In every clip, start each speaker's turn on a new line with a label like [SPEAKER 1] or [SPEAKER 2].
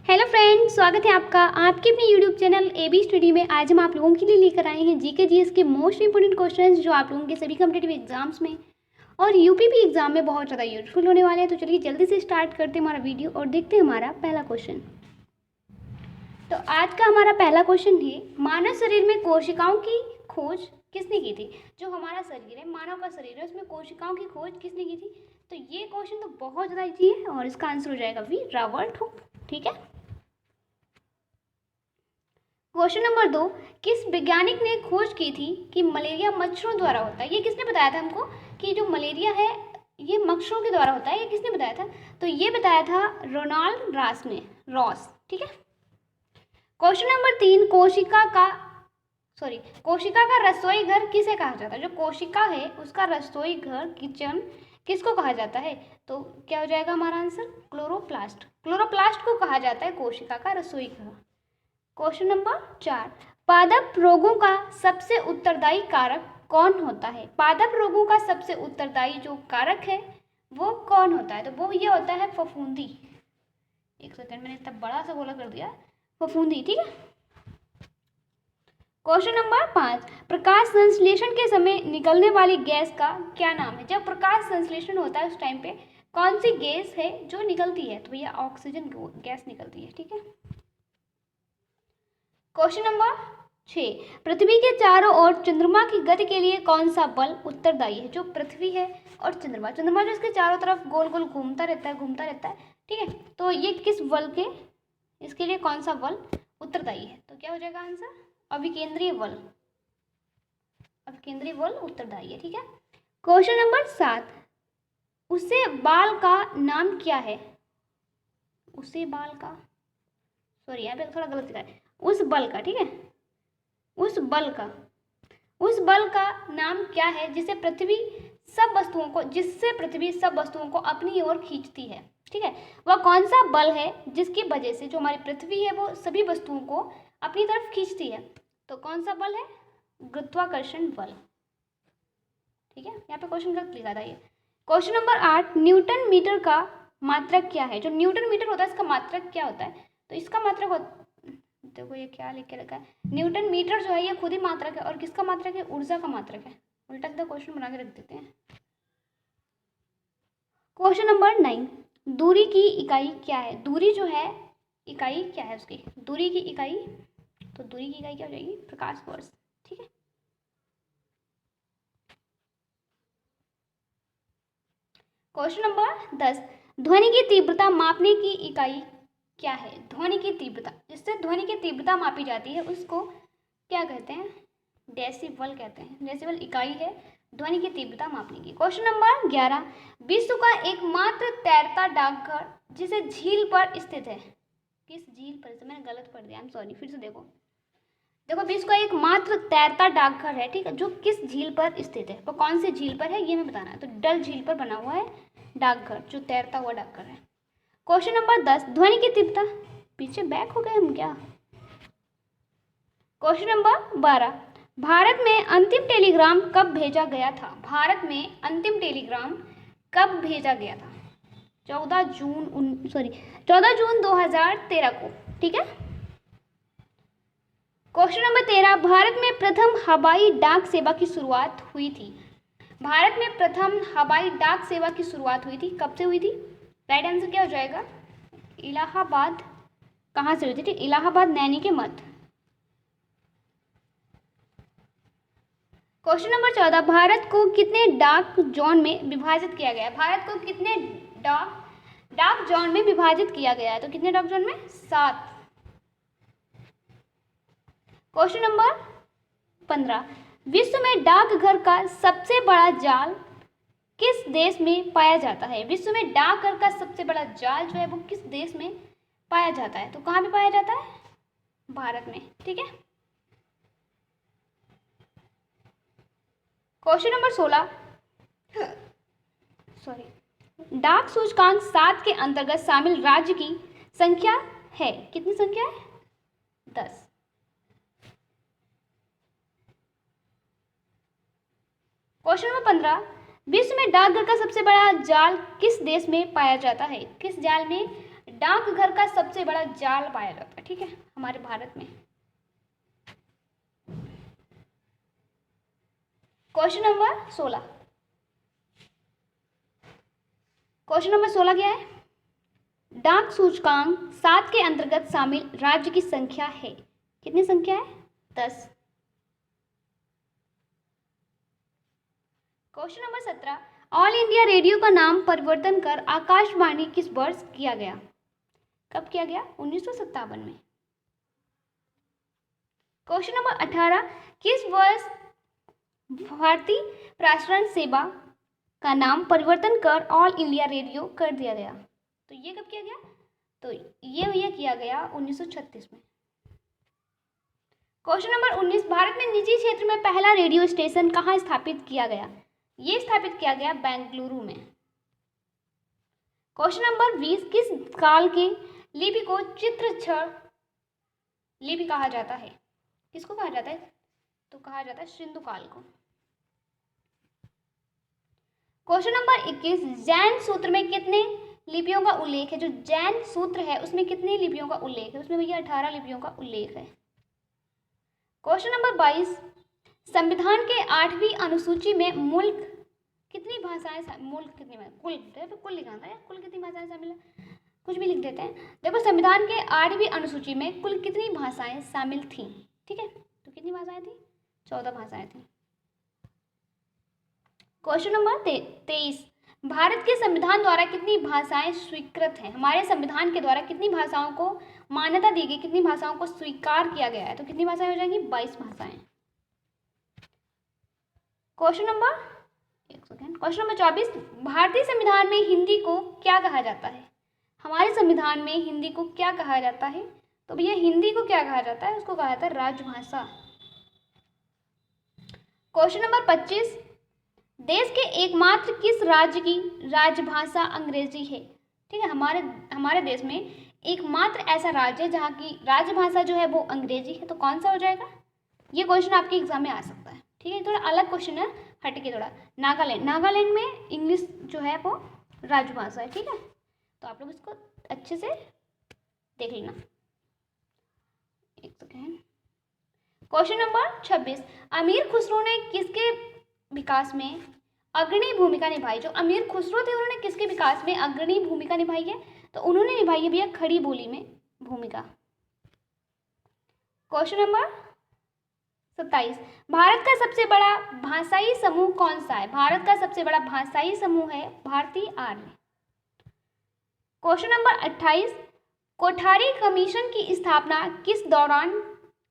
[SPEAKER 1] Hello friends, स्वागत है आपका आपके अपने यूट्यूब चैनल AB स्टडी में। आज हम आप लोगों के लिए लेकर आए हैं जीके जीएस के मोस्ट इंपोर्टेंट क्वेश्चंस जो आप लोगों के सभी कॉम्पिटिटिव एग्जाम्स में और यूपीपी एग्जाम में बहुत ज़्यादा यूजफुल होने वाले हैं। तो चलिए जल्दी से स्टार्ट करते हैं हमारा वीडियो और देखते हैं हमारा पहला क्वेश्चन। तो आज का हमारा पहला क्वेश्चन है, मानव शरीर में कोशिकाओं की खोज किसने की थी? जो हमारा शरीर है, मानव का शरीर है, उसमें कोशिकाओं की खोज किसने की थी? तो ये क्वेश्चन तो बहुत ज़्यादा इजी है और इसका आंसर हो जाएगा वी रॉबर्ट हुक। ठीक है। क्वेश्चन नंबर 2, किस वैज्ञानिक ने खोज की थी कि मलेरिया मच्छरों द्वारा होता है? ये किसने बताया था हमको कि जो मलेरिया है ये मच्छरों के द्वारा होता है? ये किसने बताया था? तो ये बताया था रोनाल्ड रॉस ने। ठीक है। क्वेश्चन नंबर 3, कोशिका का रसोई घर किसे कहा जाता है? जो कोशिका है उसका रसोई घर, किचन, किसको कहा जाता है? तो क्या हो जाएगा हमारा आंसर? क्लोरोप्लास्ट। क्लोरोप्लास्ट को कहा जाता है कोशिका का रसोई घर। क्वेश्चन नंबर 4, पादप रोगों का सबसे उत्तरदायी कारक कौन होता है? पादप रोगों का सबसे उत्तरदायी जो कारक है वो कौन होता है? तो वो ये होता है फफूंदी। एक सेकंड, मैंने इतना बड़ा सा गोला कर दिया, फफूंदी। ठीक है। क्वेश्चन नंबर 5, प्रकाश संश्लेषण के समय निकलने वाली गैस का क्या नाम है? जब प्रकाश संश्लेषण होता है उस टाइम पे कौन सी गैस है जो निकलती है? तो भैया ऑक्सीजन गैस निकलती है। ठीक है। क्वेश्चन नंबर 6, पृथ्वी के चारों ओर चंद्रमा की गति के लिए कौन सा बल उत्तरदायी है? जो पृथ्वी है और चंद्रमा जो इसके चारों तरफ गोल गोल घूमता रहता है। ठीक है। तो ये किस बल के, इसके लिए कौन सा बल उत्तरदायी है? तो क्या हो जाएगा आंसर? अभिकेंद्रीय बल। अभिकेंद्रीय बल उत्तरदायी है। ठीक है। क्वेश्चन नंबर 7, उसे बाल का नाम क्या है? उसे बाल का, सॉरी यहाँ पे थोड़ा गलत लिखा है, उस बल का। ठीक है। उस बल का नाम क्या है जिससे पृथ्वी सब वस्तुओं को अपनी ओर खींचती है? ठीक है। वह कौन सा बल है जिसकी वजह से जो हमारी पृथ्वी है वो सभी वस्तुओं को अपनी तरफ खींचती है? तो कौन सा बल है? गुरुत्वाकर्षण बल। ठीक है। यहाँ पे क्वेश्चन गलत लिखा था ये। क्वेश्चन नंबर 8, न्यूटन मीटर का मात्रक क्या है? जो न्यूटन मीटर होता है इसका मात्रक क्या होता है? तो इसका मात्रक, देखो ये क्या लिख के रखा है, न्यूटन मीटर जो है ये खुद ही मात्रक है और किसका मात्रक है? ऊर्जा का मात्रक है। उल्टा सीधा क्वेश्चन बना के रख देते हैं। क्वेश्चन नंबर 9, दूरी की इकाई क्या है? दूरी जो है इकाई क्या है उसकी? दूरी की इकाई, तो दूरी की इकाई क्या हो जाएगी? प्रकाश वर्ष। ठीक है। क्वेश्चन नंबर 10, ध्वनि की तीव्रता मापने की इकाई क्या है? ध्वनि की तीव्रता, जिससे ध्वनि की तीव्रता मापी जाती है उसको क्या कहते हैं? डेसिबल कहते हैं। डेसिबल इकाई है ध्वनि की तीव्रता मापने की। क्वेश्चन नंबर 11, विश्व का एकमात्र तैरता डाकघर जिसे झील पर स्थित है, किस झील पर? मैंने गलत पढ़ दिया, सॉरी, फिर से देखो। विश्व का एकमात्र तैरता डाकघर है, ठीक है, जो किस झील पर स्थित है? वो कौन सी झील पर है ये हमें बताना है। तो डल झील पर बना हुआ है डाकघर, जो तैरता हुआ डाकघर है। क्वेश्चन नंबर 10, ध्वनि की तीव्रता, पीछे बैक हो गए हम क्या? क्वेश्चन नंबर 12, भारत में अंतिम टेलीग्राम कब भेजा गया था? भारत में अंतिम टेलीग्राम कब भेजा गया था? 14 जून 2013 को। ठीक है। क्वेश्चन नंबर 13, भारत में प्रथम हवाई डाक सेवा की शुरुआत हुई थी? भारत में प्रथम हवाई डाक सेवा की शुरुआत हुई थी, कब से हुई थी? राइट आंसर क्या हो जाएगा? इलाहाबाद। कहाँ से हुई थी? ठीक, इलाहाबाद नैनी के मध्य। क्वेश्चन नंबर 14, भारत को कितने डाक जोन में विभाजित किया गया है? भारत को कितने डाक जोन में विभाजित किया गया है? तो कितने डाक जोन में? 7। क्वेश्चन नंबर 15, विश्व में डाकघर का सबसे बड़ा जाल किस देश में पाया जाता है? विश्व में डाकघर का सबसे बड़ा जाल जो है वो किस देश में पाया जाता है? तो कहाँ पे पाया जाता है? भारत में। ठीक है। क्वेश्चन नंबर 16, डाक सूचकांक 7 के अंतर्गत शामिल राज्य की संख्या है, कितनी संख्या है? 10। क्वेश्चन नंबर 15, विश्व में डाकघर का सबसे बड़ा जाल किस देश में पाया जाता है? किस जाल में डाकघर का सबसे बड़ा जाल पाया जाता है, ठीक है, हमारे भारत में। Question number 16। क्वेश्चन नंबर 16 क्या है? डाक सूचकांक 7 के अंतर्गत शामिल राज्य की संख्या है। कितनी संख्या है? 10। Question number 17। All India radio का नाम परिवर्तन कर आकाशवाणी किस वर्ष किया गया? कब किया गया? 1957 में। Question number 18। किस वर्ष भारतीय प्रसारण सेवा का नाम परिवर्तन कर ऑल इंडिया रेडियो कर दिया गया? तो ये कब किया गया? तो ये भैया किया गया 1936 में। Question number 19। भारत में निजी क्षेत्र में पहला रेडियो स्टेशन कहाँ स्थापित किया गया? ये स्थापित किया गया बेंगलुरु में। Question number 20। किस काल के लिपि को चित्रक्षर लिपि कहा जाता है? किसको कहा जाता है? तो कहा जाता है सिंधु काल को। Question number 21। जैन सूत्र में कितने लिपियों का उल्लेख है? जो जैन सूत्र है उसमें कितने लिपियों का उल्लेख है? उसमें भैया 18 लिपियों का उल्लेख है। Question number 22। संविधान के 8वीं अनुसूची में मुल्क कितनी भाषाएं मुल्क कितनी कुल लिखना था, कुल कितनी भाषाएं शामिल है? कुछ भी लिख देते हैं। देखो संविधान के 8वीं अनुसूची में कुल कितनी भाषाएं शामिल थी? ठीक है, तो कितनी भाषाएं थी? 14 भाषाएं थी। Question number 23। भारत के संविधान द्वारा कितनी भाषाएं स्वीकृत हैं? हमारे संविधान के द्वारा कितनी भाषाओं को मान्यता दी गई, कितनी भाषाओं को स्वीकार किया गया है? तो कितनी भाषाएं हो जाएंगी? 22 भाषाएं। Question number 24। भारतीय संविधान में हिंदी को क्या कहा जाता है? हमारे संविधान में हिंदी को क्या कहा जाता है? तो भैया हिंदी को क्या कहा जाता है? उसको कहा जाता है राजभाषा। Question number 25। देश के एकमात्र किस राज्य की राजभाषा अंग्रेजी है? ठीक है, हमारे देश में एकमात्र ऐसा राज्य है जहाँ की राजभाषा जो है वो अंग्रेजी है। तो कौन सा हो जाएगा? ये क्वेश्चन आपके एग्जाम में आ सकता है। ठीक है, थोड़ा अलग क्वेश्चन है, हटके थोड़ा। नागालैंड में इंग्लिश जो है वो राजभाषा है। ठीक है, तो आप लोग इसको अच्छे से देख लेना। एक सेकेंड। Question number 26। अमीर खुसरो ने किसके विकास में अग्रणी भूमिका निभाई? जो अमीर खुसरो थे उन्होंने किसके विकास में अग्रणी भूमिका निभाई है? तो उन्होंने निभाई है भैया खड़ी बोली में भूमिका। Question number 27। भारत का सबसे बड़ा भाषाई समूह कौन सा है? भारत का सबसे बड़ा भाषाई समूह है भारतीय आर्य। Question number 28। कोठारी कमीशन की स्थापना किस दौरान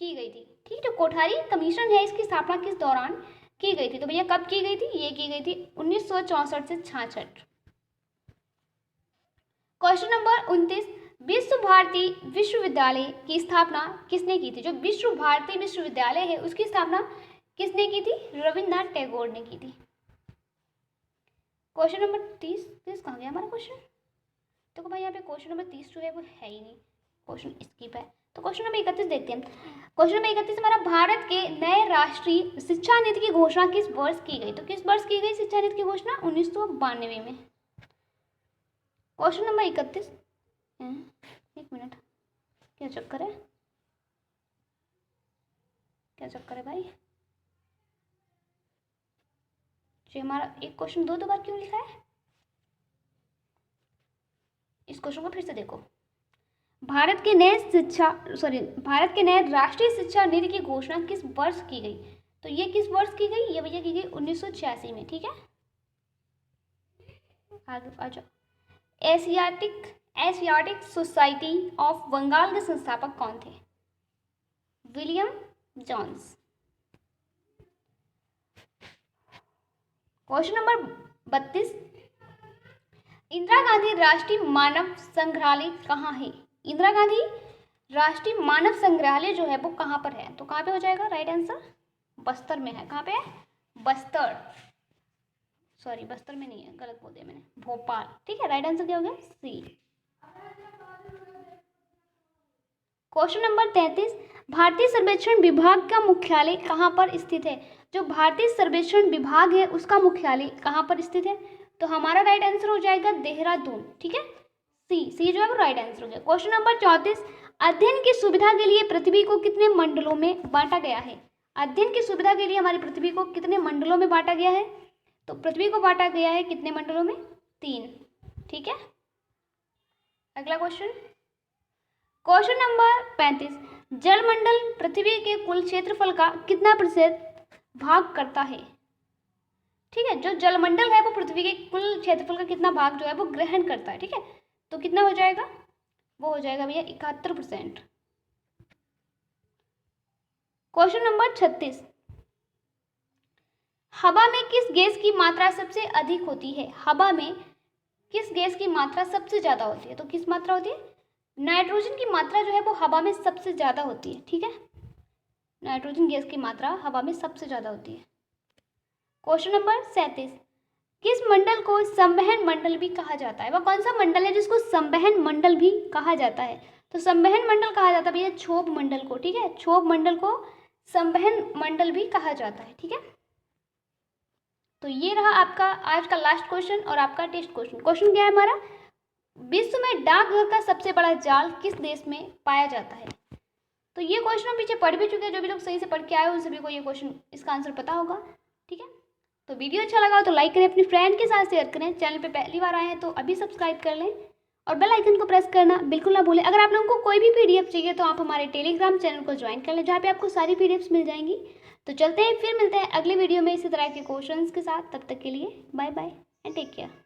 [SPEAKER 1] की गई थी? ठीक, जो कोठारी कमीशन है इसकी स्थापना किस दौरान की गई थी? तो भैया कब की गई थी? ये की गई थी 1964 से 66। Question number 29। विश्व भारती विश्वविद्यालय की स्थापना किसने की थी? जो विश्व भारती विश्वविद्यालय है उसकी स्थापना किसने की थी? रविन्द्रनाथ टैगोर ने की थी। क्वेश्चन नंबर 30 कहाँ गया हमारा क्वेश्चन? तो भाई यहाँ पे क्वेश्चन नंबर 30 जो है वो है ही नहीं, क्वेश्चन स्किप है। तो क्वेश्चन नंबर 31 देखते हैं। क्वेश्चन नंबर 31 हमारा भारत के नए राष्ट्रीय शिक्षा नीति की घोषणा किस वर्ष की गई? तो किस वर्ष की गई शिक्षा नीति की घोषणा? 1992 में। Question number 31। एक मिनट, क्या चक्कर है? क्या चक्कर है भाई? जो हमारा एक क्वेश्चन दो बार क्यों लिखा है? इस क्वेश्चन को फिर से देखो। भारत के नए राष्ट्रीय शिक्षा नीति की घोषणा किस वर्ष की गई? तो ये किस वर्ष की गई? ये भैया की गई 1986 में। ठीक है, आगे आ जाओ। एशियाटिक सोसाइटी ऑफ बंगाल के संस्थापक कौन थे? William Jones. Question number 32। Indira Gandhi Rashtriya Manav संग्रहालय कहाँ है? इंदिरा गांधी राष्ट्रीय मानव संग्रहालय जो है वो कहाँ पर है? तो कहाँ पे हो जाएगा राइट आंसर? बस्तर में है। कहाँ पे है? बस्तर, सॉरी बस्तर में नहीं है, गलत बोल दिया मैंने, भोपाल। ठीक है, राइट आंसर क्या हो गया? सी। Question number 33। भारतीय सर्वेक्षण विभाग का मुख्यालय कहाँ पर स्थित है? जो भारतीय सर्वेक्षण विभाग है उसका मुख्यालय कहाँ पर स्थित है? तो हमारा राइट आंसर हो जाएगा देहरादून। ठीक है, सी जो है वो राइट आंसर हो गया। क्वेश्चन नंबर 34, अध्ययन की सुविधा के लिए पृथ्वी को कितने मंडलों में बांटा गया है? अध्ययन की सुविधा के लिए हमारी पृथ्वी को कितने मंडलों में बांटा गया है? तो पृथ्वी को बांटा गया है कितने मंडलों में? 3। ठीक है, अगला क्वेश्चन, क्वेश्चन नंबर 35, जलमंडल पृथ्वी के कुल क्षेत्रफल का कितना प्रतिशत भाग करता है? ठीक है, जो जलमंडल है वो पृथ्वी के कुल क्षेत्रफल का कितना भाग जो है वो ग्रहण करता है। ठीक है, तो कितना हो जाएगा? वो हो जाएगा भैया 71%। क्वेश्चन नंबर 36, हवा में किस गैस की मात्रा सबसे अधिक होती है? हवा में किस गैस की मात्रा सबसे ज़्यादा होती है? तो किस मात्रा होती है? नाइट्रोजन की मात्रा जो है वो हवा में सबसे ज़्यादा होती है। ठीक है, नाइट्रोजन गैस की मात्रा हवा में सबसे ज़्यादा होती है। क्वेश्चन नंबर 37, किस मंडल को संवहन मंडल भी कहा जाता है? वह कौन सा मंडल है जिसको संवहन मंडल भी कहा जाता है? तो संवहन मंडल कहा जाता है भैया क्षोभ मंडल को। ठीक है, क्षोभ मंडल को संवहन मंडल भी कहा जाता है। ठीक है, तो ये रहा आपका आज का लास्ट क्वेश्चन और आपका टेस्ट क्वेश्चन। क्वेश्चन क्या है हमारा? विश्व में डाकघर का सबसे बड़ा जाल किस देश में पाया जाता है? तो ये क्वेश्चन हम पीछे पढ़ भी चुके हैं, जो भी लोग सही से पढ़ के आए उन सभी को ये क्वेश्चन इसका आंसर पता होगा। ठीक है, तो वीडियो अच्छा लगा हो तो लाइक करें, अपने फ्रेंड के साथ शेयर करें, चैनल पे पहली बार आए हैं तो अभी सब्सक्राइब कर लें और बेल आइकन को प्रेस करना बिल्कुल ना भूलें। अगर आप लोगों को कोई भी पीडीएफ चाहिए तो आप हमारे टेलीग्राम चैनल को ज्वाइन कर लें, जहाँ पे आपको सारी पीडीएफ्स मिल जाएंगी। तो चलते हैं, फिर मिलते हैं अगले वीडियो में इसी तरह के क्वेश्चंस के साथ। तब तक के लिए bye bye and take care.